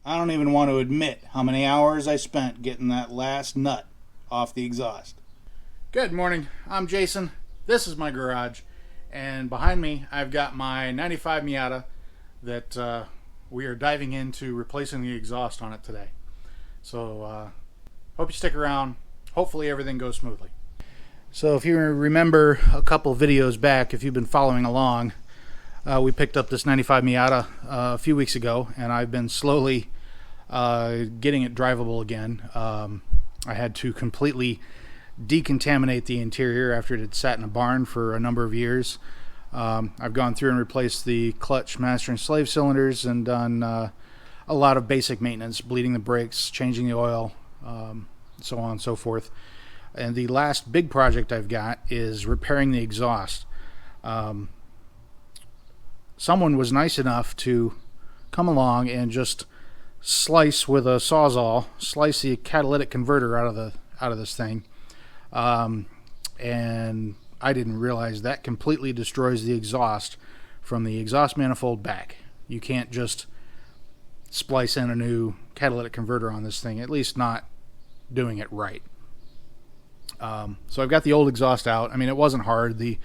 I don't even want to admit how many hours I spent getting that last nut off the exhaust. Good morning, I'm Jason. This is my garage, and behind me I've got my 95 Miata that we are diving into replacing the exhaust on it today. So hope you stick around. Hopefully everything goes smoothly. So if you remember a couple videos back, if you've been following along, we picked up this 95 Miata a few weeks ago, and I've been slowly getting it drivable again. I had to completely decontaminate the interior after it had sat in a barn for a number of years. I've gone through and replaced the clutch, master, and slave cylinders, and done a lot of basic maintenance, bleeding the brakes, changing the oil, so on and so forth. And the last big project I've got is repairing the exhaust. Someone was nice enough to come along and just slice with a sawzall, slice the catalytic converter out of this thing. And I didn't realize that completely destroys the exhaust from the exhaust manifold back. You can't just splice in a new catalytic converter on this thing, at least not doing it right. So I've got the old exhaust out. I mean, it wasn't hard. The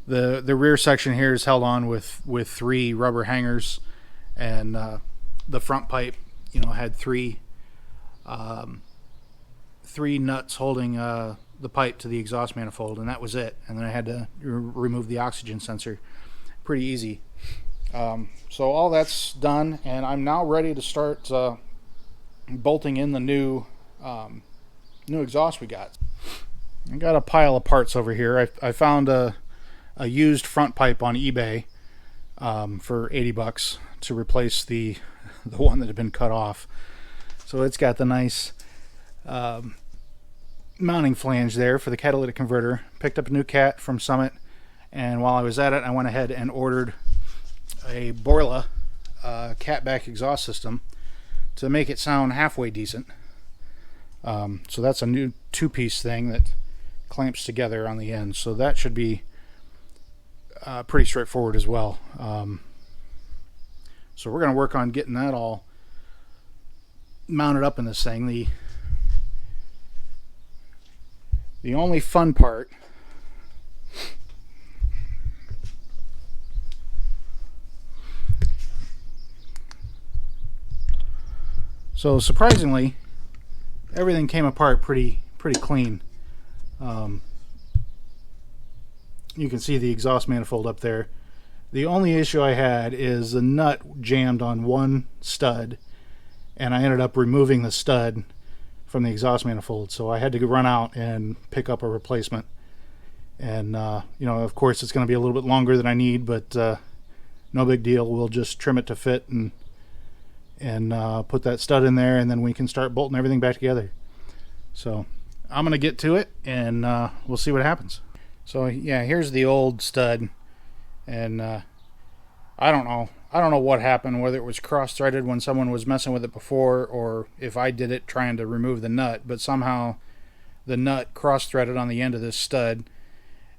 rear section here is held on with 3 rubber hangers, and the front pipe, had 3 nuts holding the pipe to the exhaust manifold, and that was it. And then I had to remove the oxygen sensor. Pretty easy. So all that's done, and I'm now ready to start bolting in the new exhaust we got. I got a pile of parts over here. I found a used front pipe on eBay for $80 to replace the one that had been cut off. So it's got the nice mounting flange there for the catalytic converter. Picked up a new cat from Summit, and while I was at it, I went ahead and ordered a Borla catback exhaust system to make it sound halfway decent. So that's a new 2-piece thing that clamps together on the end, so that should be pretty straightforward as well. So we're going to work on getting that all mounted up in this thing. The only fun part so surprisingly everything came apart pretty clean. You can see the exhaust manifold up there. The only issue I had is the nut jammed on one stud, and I ended up removing the stud from the exhaust manifold, so I had to run out and pick up a replacement. And of course it's going to be a little bit longer than I need, but no big deal. We'll just trim it to fit and put that stud in there, and then we can start bolting everything back together. So I'm gonna get to it, and we'll see what happens. So yeah, here's the old stud, and I don't know what happened, whether it was cross-threaded when someone was messing with it before, or if I did it trying to remove the nut, but somehow the nut cross-threaded on the end of this stud,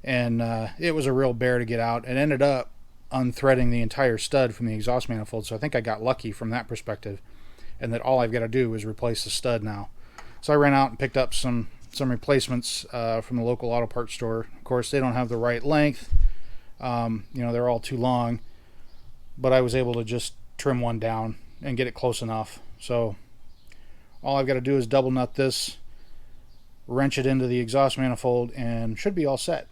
and it was a real bear to get out. It ended up unthreading the entire stud from the exhaust manifold, so I think I got lucky from that perspective, and that all I've got to do is replace the stud now. So I ran out and picked up some replacements from the local auto parts store. Of course, they don't have the right length. They're all too long, but I was able to just trim one down and get it close enough. So all I've got to do is double nut this, wrench it into the exhaust manifold, and should be all set.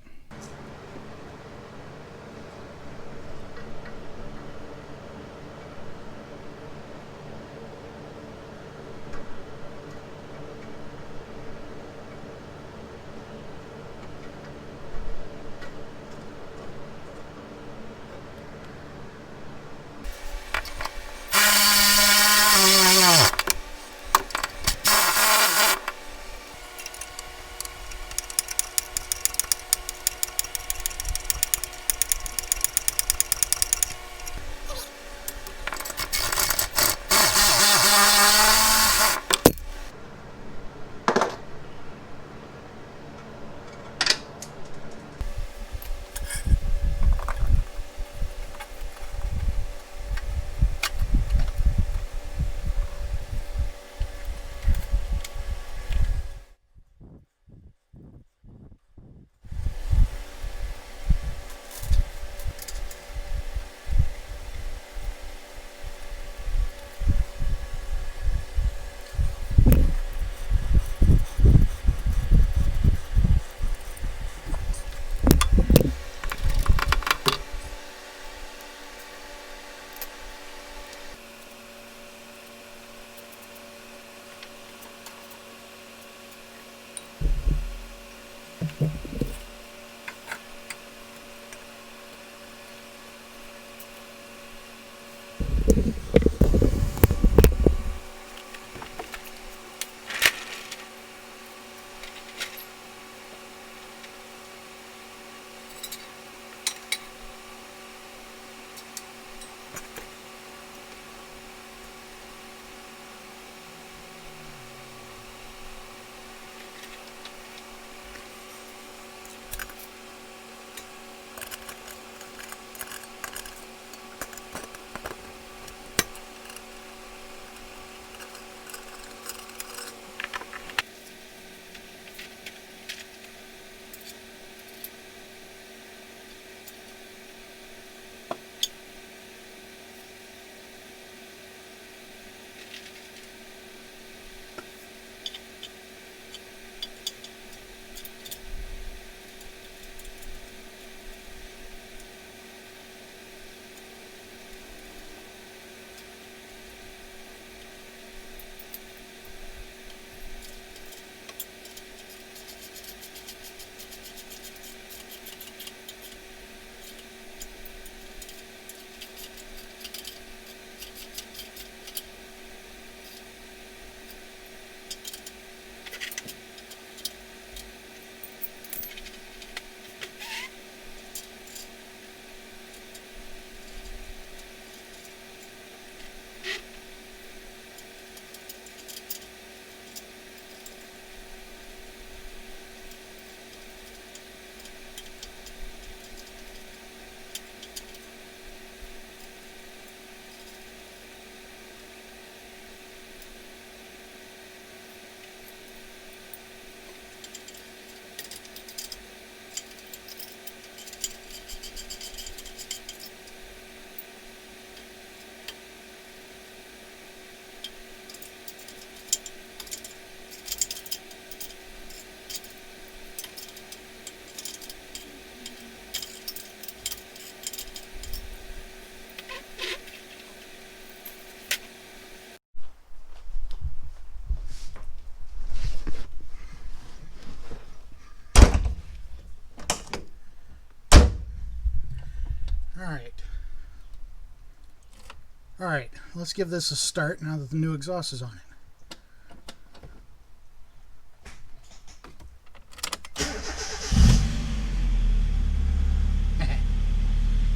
Alright, let's give this a start now that the new exhaust is on it.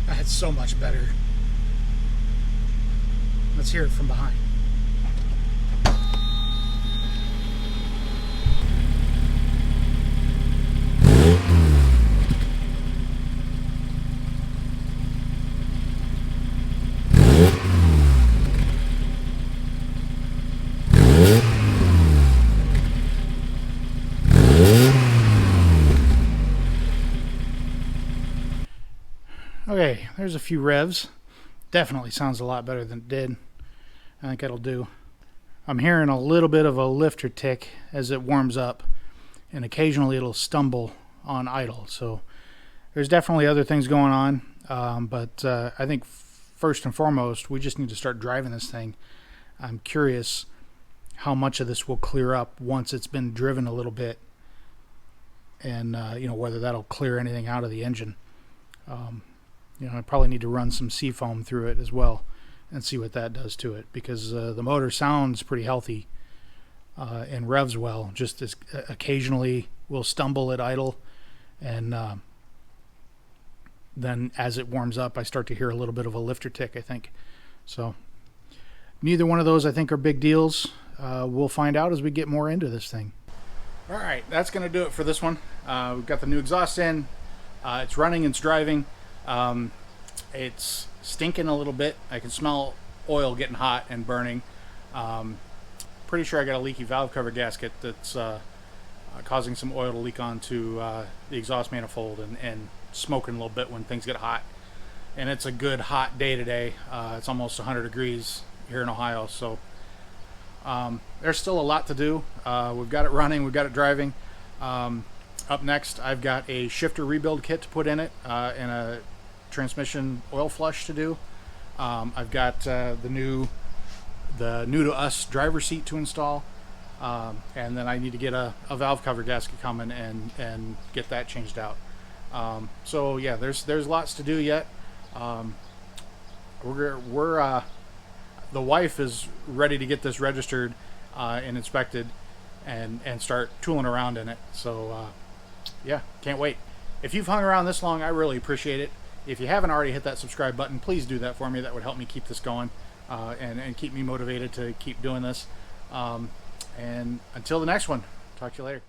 That's so much better. Let's hear it from behind. Okay, there's a few revs. Definitely sounds a lot better than it did. I think that'll do. I'm hearing a little bit of a lifter tick as it warms up, and occasionally it'll stumble on idle. So there's definitely other things going on, but I think first and foremost, we just need to start driving this thing. I'm curious how much of this will clear up once it's been driven a little bit, and whether that'll clear anything out of the engine. I probably need to run some seafoam through it as well and see what that does to it, because the motor sounds pretty healthy and revs well, just as occasionally will stumble at idle, and then as it warms up I start to hear a little bit of a lifter tick, I think. So neither one of those I think are big deals. We'll find out as we get more into this thing. Alright, that's going to do it for this one. We've got the new exhaust in. It's running, it's driving. It's stinking a little bit. I can smell oil getting hot and burning. Pretty sure I got a leaky valve cover gasket that's causing some oil to leak onto the exhaust manifold and smoking a little bit when things get hot. And it's a good hot day today. It's almost 100 degrees here in Ohio, so there's still a lot to do. We've got it running, we've got it driving. Up next, I've got a shifter rebuild kit to put in it, and a transmission oil flush to do. I've got the new to us driver's seat to install, and then I need to get a valve cover gasket coming and get that changed out. So yeah, there's lots to do yet. We're the wife is ready to get this registered and inspected and start tooling around in it. So yeah, can't wait. If you've hung around this long, I really appreciate it. If you haven't already hit that subscribe button, please do that for me. That would help me keep this going and keep me motivated to keep doing this. And until the next one, talk to you later.